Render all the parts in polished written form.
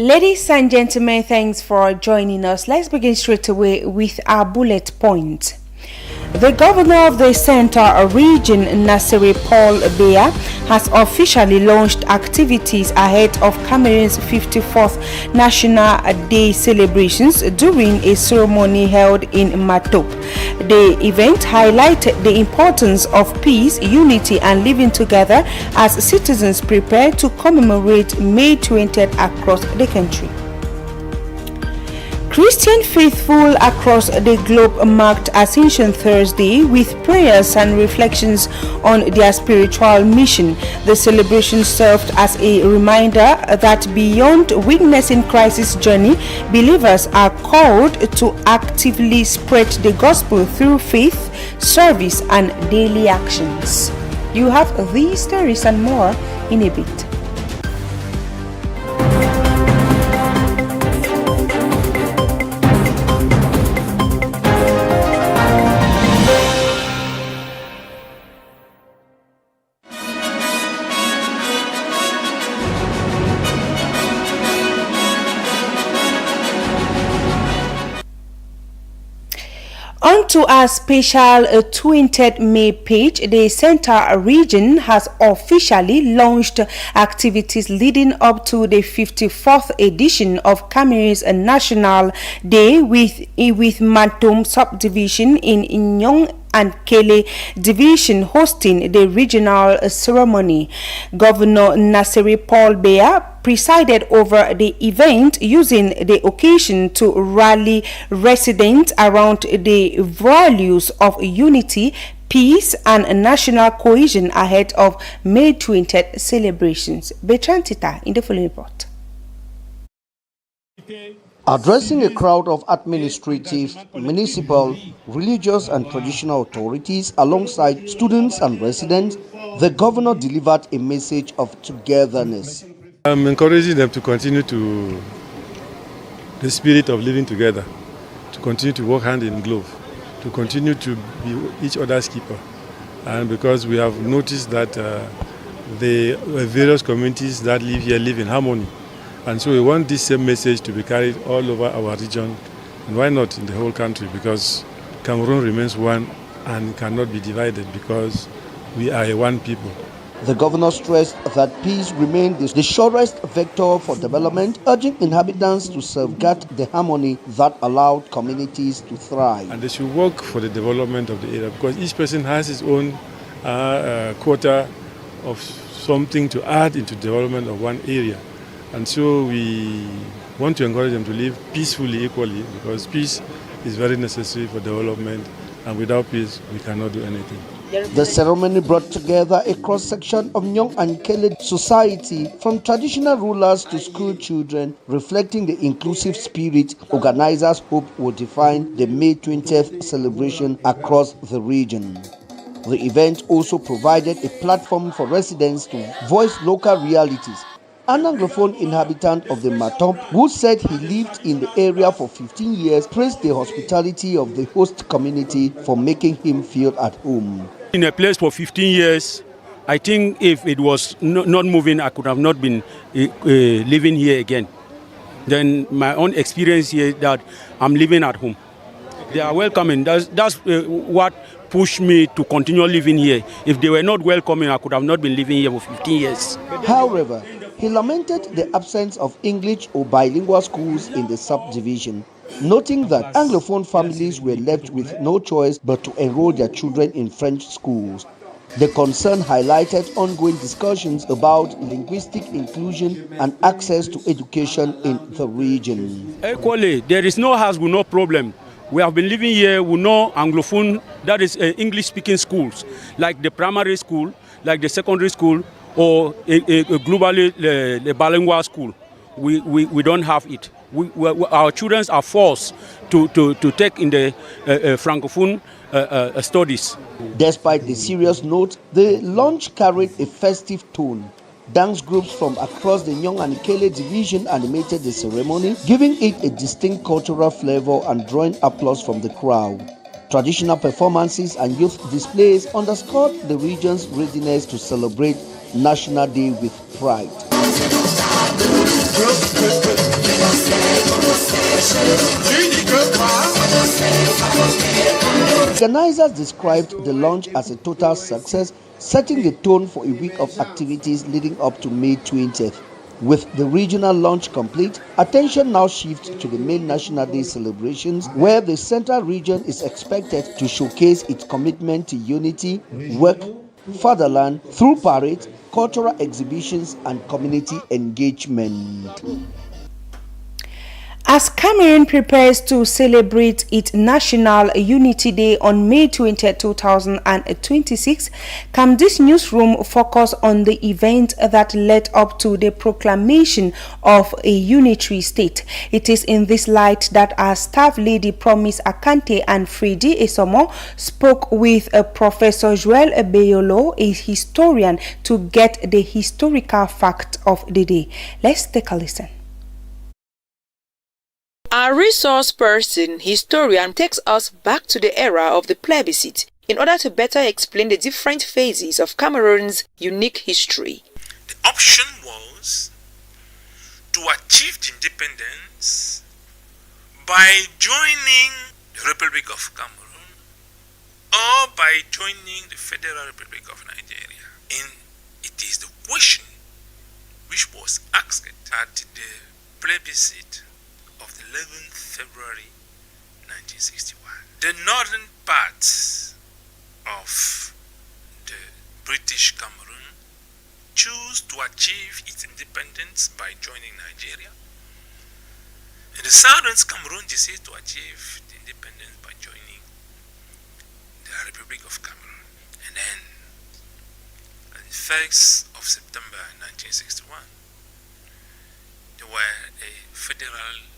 Ladies and gentlemen, thanks for joining us. Let's begin straight away with our bullet point. The governor of the Central Region, Nasiri Paul Biya, has officially launched activities ahead of Cameroon's 54th National Day celebrations during a ceremony held in Matop. The event highlighted the importance of peace, unity, and living together as citizens prepare to commemorate May 20th across the country. Christian faithful across the globe marked Ascension Thursday with prayers and reflections on their spiritual mission. The celebration served as a reminder that beyond witnessing Christ's journey, believers are called to actively spread the gospel through faith, service, and daily actions. You have these stories and more in a bit. On to our special 20th May page, the Central Region has officially launched activities leading up to the 54th edition of Cameroon's National Day with Matom subdivision in Nyong and Kele division hosting the regional ceremony. Governor Nasiri Paul Biya presided over the event, using the occasion to rally residents around the values of unity, peace, and national cohesion ahead of May 20th celebrations. Bertrand Tita in the following report. Addressing a crowd of administrative, municipal, religious and traditional authorities alongside students and residents, the governor delivered a message of togetherness. I'm encouraging them to continue to the spirit of living together, to continue to work hand in glove, to continue to be each other's keeper. And because we have noticed that the various communities that live here live in harmony. And so we want this same message to be carried all over our region, and why not in the whole country, because Cameroon remains one and cannot be divided because we are a one people. The governor stressed that peace remains the surest vector for development, urging inhabitants to safeguard the harmony that allowed communities to thrive. And they should work for the development of the area, because each person has his own quota of something to add into the development of one area. And so we want to encourage them to live peacefully, equally, because peace is very necessary for development, and without peace we cannot do anything. The ceremony brought together a cross-section of Nyong and Kele society, from traditional rulers to school children, reflecting the inclusive spirit organizers hope will define the May 20th celebration across the region. The event also provided a platform for residents to voice local realities. An Anglophone inhabitant of the Matop, who said he lived in the area for 15 years, praised the hospitality of the host community for making him feel at home. In a place for 15 years, I think if it was not moving, I could have not been living here again. Then my own experience here is that I'm living at home. They are welcoming. That's what pushed me to continue living here. If they were not welcoming, I could have not been living here for 15 years. However, he lamented the absence of English or bilingual schools in the subdivision, noting that Anglophone families were left with no choice but to enroll their children in French schools. The concern highlighted ongoing discussions about linguistic inclusion and access to education in the region. Equally, there is no house with no problem. We have been living here with no Anglophone, that is English-speaking schools, like the primary school, like the secondary school, or a globally the bilingual school. We don't have it. Our children are forced to take in the Francophone studies. Despite the serious note, the launch carried a festive tone. Dance groups from across the Nyong and Kele division animated the ceremony, giving it a distinct cultural flavor and drawing applause from the crowd. Traditional performances and youth displays underscored the region's readiness to celebrate National Day with pride. Organizers described the launch as a total success, setting the tone for a week of activities leading up to May 20th. With the regional launch complete, attention now shifts to the main National Day celebrations, where the Central Region is expected to showcase its commitment to unity, work, fatherland through parades, cultural exhibitions, and community engagement. As Cameroon prepares to celebrate its National Unity Day on May 20, 2026, Camdis Newsroom focus on the event that led up to the proclamation of a unitary state. It is in this light that our staff lady Promise Akante and Fredi Esomo spoke with Professor Joel Ebeyolo, a historian, to get the historical fact of the day. Let's take a listen. Our resource person, historian, takes us back to the era of the plebiscite in order to better explain the different phases of Cameroon's unique history. The option was to achieve the independence by joining the Republic of Cameroon or by joining the Federal Republic of Nigeria. And it is the question which was asked at the plebiscite of the 11th February 1961. The northern parts of the British Cameroon chose to achieve its independence by joining Nigeria. And the southern Cameroon decided to achieve the independence by joining the Republic of Cameroon. And then, on the 1st of September 1961, there were a federal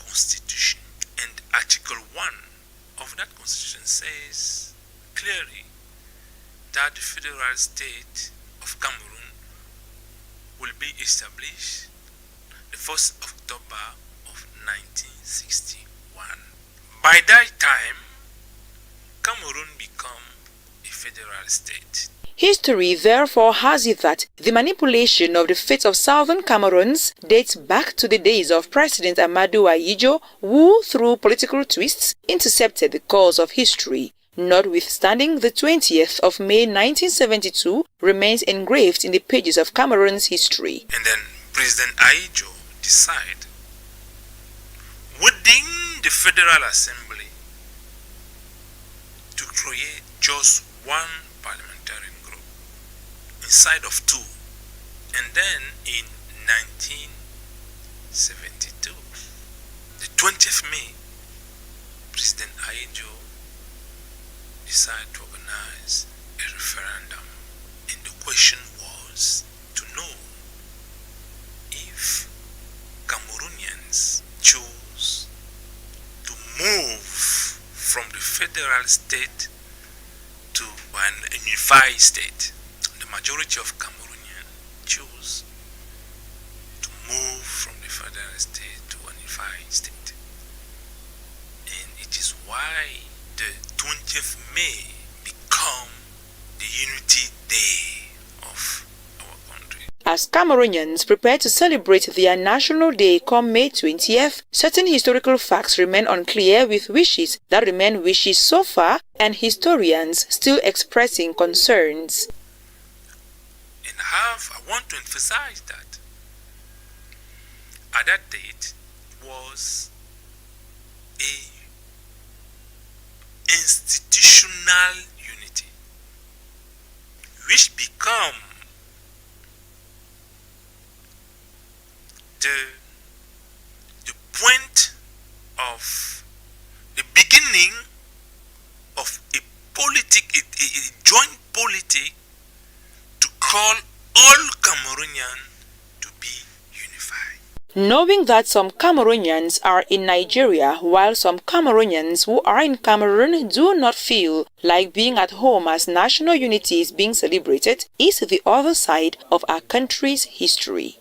constitution, and Article 1 of that constitution says clearly that the federal state of Cameroon will be established the 1st of October of 1961. By that time, Cameroon became a federal state. History therefore has it that the manipulation of the fate of southern Cameroons dates back to the days of President Amadou Ahidjo, who, through political twists, intercepted the course of history. Notwithstanding, the 20th of May 1972 remains engraved in the pages of Cameroon's history. And then President Ahidjo decided within the Federal Assembly to create just one parliamentary group inside of two. And then in 1972, the 20th May, President Ahidjo decided to organize a referendum, and the question was to know if Cameroonians chose to move from the federal state to an unified state. The majority of Cameroonians chose to move from the federal state to an unified state. And it is why the 20th May become the Unity Day of our country. As Cameroonians prepare to celebrate their National Day come May 20th, certain historical facts remain unclear, with wishes that remain wishes so far and historians still expressing concerns. And I want to emphasize that at that date was a institutional unity which become the point of the beginning of a joint politic to call all Cameroonians to be unified. Knowing that some Cameroonians are in Nigeria while some Cameroonians who are in Cameroon do not feel like being at home as national unity is being celebrated is the other side of our country's history.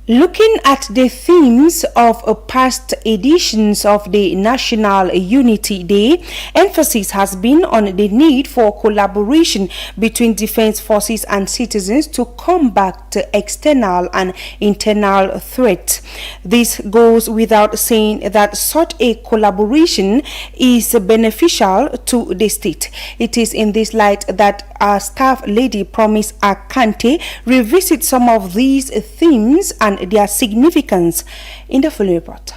Looking at the themes of past editions of the National Unity Day, emphasis has been on the need for collaboration between defense forces and citizens to combat external and internal threats. This goes without saying that such a collaboration is beneficial to the state. It is in this light that our staff lady Promise Akante revisits some of these themes and their significance in the full report.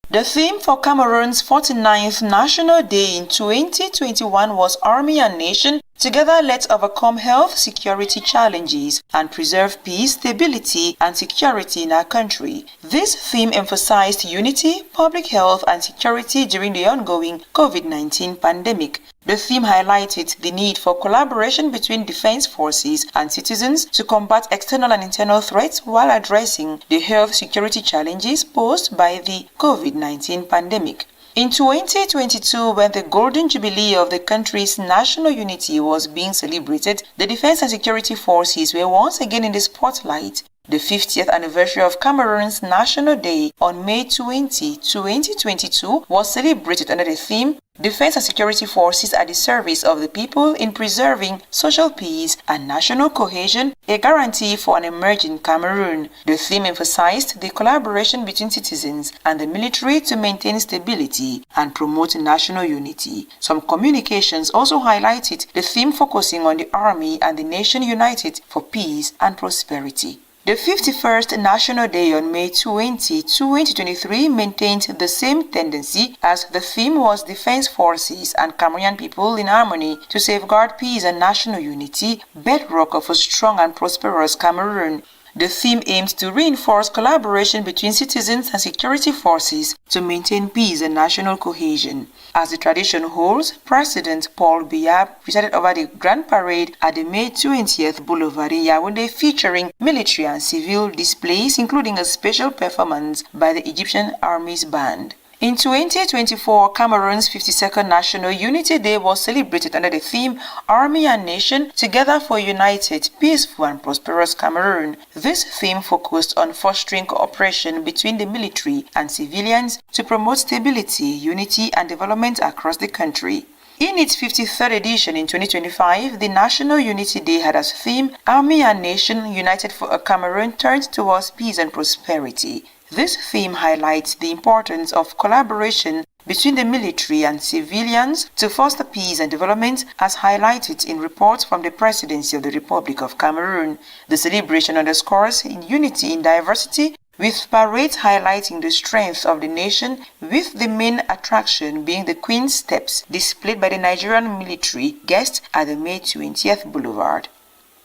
The theme for Cameroon's 49th National Day in 2021 was Army and Nation. Together, let's overcome health security challenges and preserve peace, stability, and security in our country. This theme emphasized unity, public health, and security during the ongoing COVID-19 pandemic. The theme highlighted the need for collaboration between defense forces and citizens to combat external and internal threats while addressing the health security challenges posed by the COVID-19 pandemic. In 2022, when the Golden Jubilee of the country's national unity was being celebrated, the defense and security forces were once again in the spotlight. The 50th anniversary of Cameroon's National Day on May 20, 2022 was celebrated under the theme Defense and Security Forces at the Service of the People in Preserving Social Peace and National Cohesion, a guarantee for an emerging Cameroon. The theme emphasized the collaboration between citizens and the military to maintain stability and promote national unity. Some communications also highlighted the theme focusing on the army and the nation united for peace and prosperity. The 51st National Day on May 20, 2023 maintained the same tendency as the theme was Defense Forces and Cameroonian people in harmony to safeguard peace and national unity, bedrock of a strong and prosperous Cameroon. The theme aims to reinforce collaboration between citizens and security forces to maintain peace and national cohesion. As the tradition holds, President Paul Biya presided over the Grand Parade at the May 20th Boulevard in Yaoundé, featuring military and civil displays, including a special performance by the Egyptian Army's band. In 2024, Cameroon's 52nd National Unity Day was celebrated under the theme Army and Nation, Together for a United, Peaceful and Prosperous Cameroon. This theme focused on fostering cooperation between the military and civilians to promote stability, unity and development across the country. In its 53rd edition in 2025, the National Unity Day had as theme Army and Nation United for a Cameroon Turned Towards Peace and Prosperity. This theme highlights the importance of collaboration between the military and civilians to foster peace and development, as highlighted in reports from the Presidency of the Republic of Cameroon. The celebration underscores unity in diversity, with parades highlighting the strength of the nation, with the main attraction being the Queen's Steps displayed by the Nigerian military guests at the May 20th Boulevard.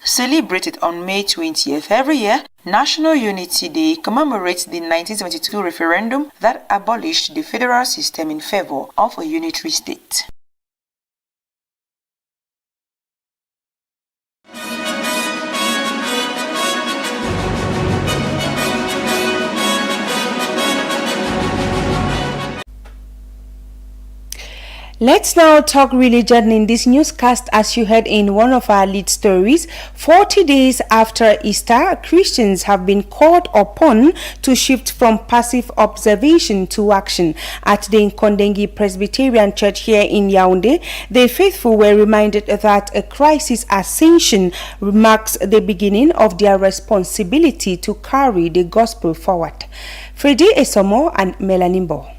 Celebrated on May 20th every year, National Unity Day commemorates the 1972 referendum that abolished the federal system in favor of a unitary state. Let's now talk religion in this newscast. As you heard in one of our lead stories, 40 days after Easter, Christians have been called upon to shift from passive observation to action. At the Nkondengi Presbyterian Church here in Yaoundé, the faithful were reminded that a crisis ascension marks the beginning of their responsibility to carry the gospel forward. Freddy Esomo and Melanimbo.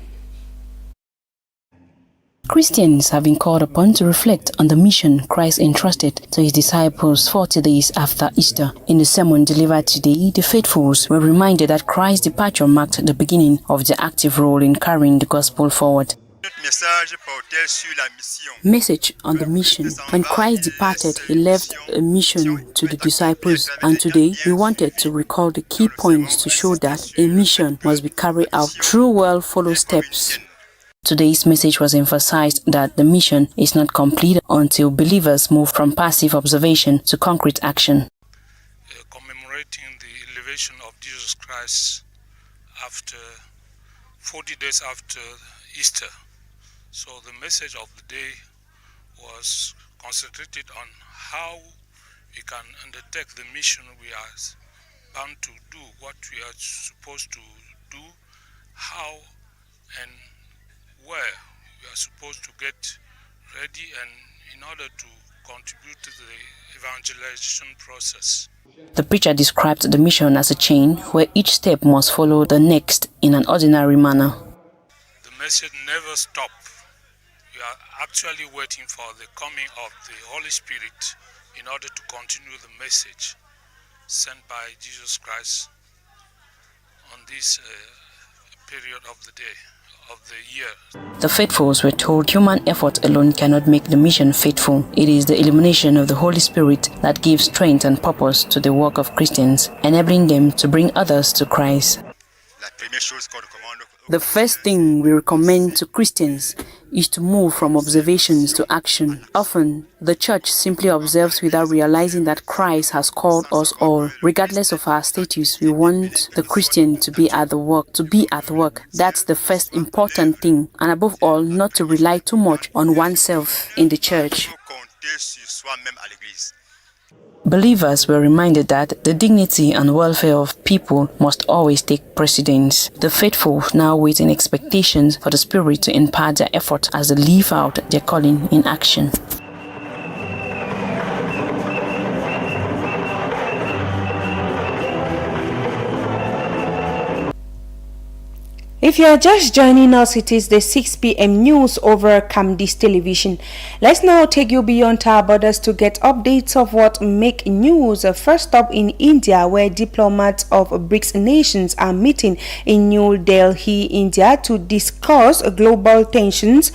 Christians have been called upon to reflect on the mission Christ entrusted to his disciples 40 days after Easter. In the sermon delivered today, the faithfuls were reminded that Christ's departure marked the beginning of their active role in carrying the gospel forward. Message on the mission. When Christ departed, he left a mission to the disciples, and today we wanted to recall the key points to show that a mission must be carried out through well-followed steps. Today's message was emphasized that the mission is not complete until believers move from passive observation to concrete action. Commemorating the elevation of Jesus Christ after 40 days after Easter. So the message of the day was concentrated on how we can undertake the mission we are bound to do what we are supposed to do, how and where we are supposed to get ready, and in order to contribute to the evangelization process. The preacher described the mission as a chain where each step must follow the next in an ordinary manner. The message never stops. We are actually waiting for the coming of the Holy Spirit in order to continue the message sent by Jesus Christ on this period of the day, of the year. The faithfuls were told human effort alone cannot make the mission faithful. It is the illumination of the Holy Spirit that gives strength and purpose to the work of Christians, enabling them to bring others to Christ. The first thing we recommend to Christians is to move from observations to action. Often, the church simply observes without realizing that Christ has called us all. Regardless of our status, we want the Christian to be at the work. That's the first important thing. And above all, not to rely too much on oneself in the church. Believers were reminded that the dignity and welfare of people must always take precedence. The faithful now wait in expectations for the Spirit to impart their effort as they live out their calling in action. If you are just joining us, it is the 6 p.m. news over Camdis Television. Let's now take you beyond our borders to get updates of what make news. First up in India, where diplomats of BRICS nations are meeting in New Delhi, India, to discuss global tensions,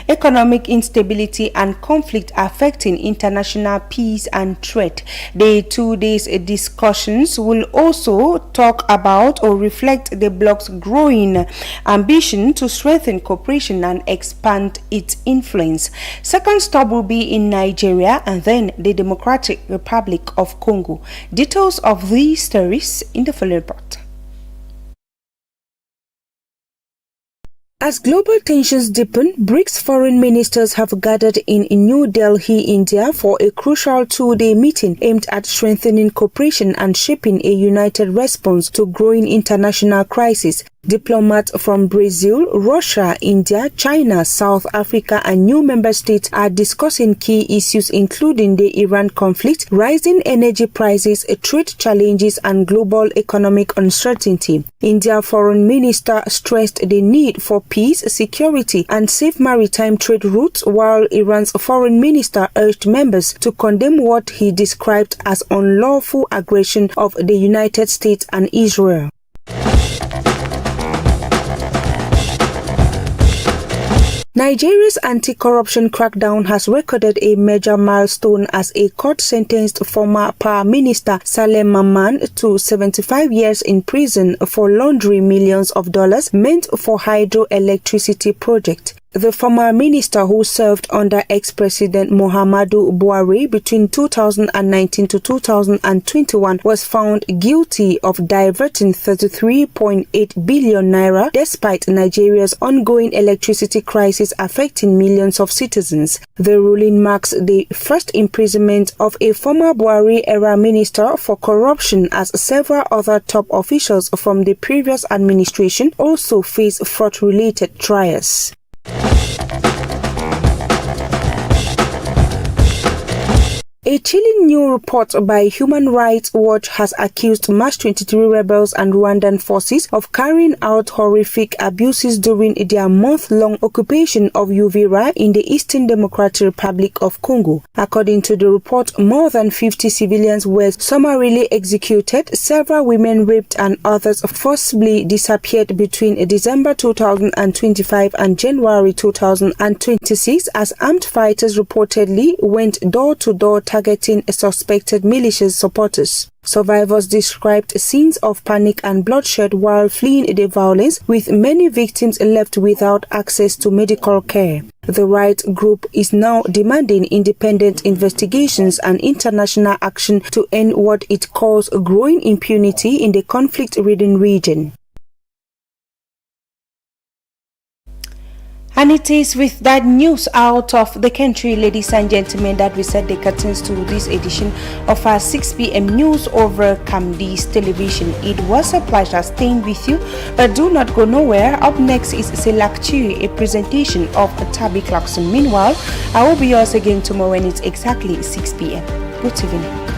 economic instability, and conflict affecting international peace and trade. The 2 days discussions will also talk about or reflect the bloc's growing ambition to strengthen cooperation and expand its influence. Second stop will be in Nigeria and then the Democratic Republic of Congo. Details of these stories in the following report. As global tensions deepen, BRICS foreign ministers have gathered in New Delhi, India for a crucial 2-day meeting aimed at strengthening cooperation and shaping a united response to growing international crises. Diplomats from Brazil, Russia, India, China, South Africa, and new member states are discussing key issues including the Iran conflict, rising energy prices, trade challenges, and global economic uncertainty. India Foreign Minister stressed the need for peace, security, and safe maritime trade routes, while Iran's Foreign Minister urged members to condemn what he described as unlawful aggression of the United States and Israel. Nigeria's anti-corruption crackdown has recorded a major milestone as a court sentenced former Power Minister Saleh Mamman to 75 years in prison for laundering millions of dollars meant for hydroelectricity project. The former minister, who served under ex-president Muhammadu Buhari between 2019 to 2021, was found guilty of diverting 33.8 billion naira despite Nigeria's ongoing electricity crisis affecting millions of citizens. The ruling marks the first imprisonment of a former Buhari-era minister for corruption, as several other top officials from the previous administration also face fraud-related trials. A chilling new report by Human Rights Watch has accused March 23 rebels and Rwandan forces of carrying out horrific abuses during their month-long occupation of Uvira in the Eastern Democratic Republic of Congo. According to the report, more than 50 civilians were summarily executed, several women raped, and others forcibly disappeared between December 2025 and January 2026 as armed fighters reportedly went door-to-door targeting suspected militia supporters. Survivors described scenes of panic and bloodshed while fleeing the violence, with many victims left without access to medical care. The rights group is now demanding independent investigations and international action to end what it calls growing impunity in the conflict-ridden region. And it is with that news out of the country, ladies and gentlemen, that we set the curtains to this edition of our 6 p.m. news over Kamdi's television. It was a pleasure staying with you, but do not go nowhere. Up next is Selakchi, a presentation of Tabi Clarkson. Meanwhile, I will be yours again tomorrow when it's exactly 6 p.m. Good evening.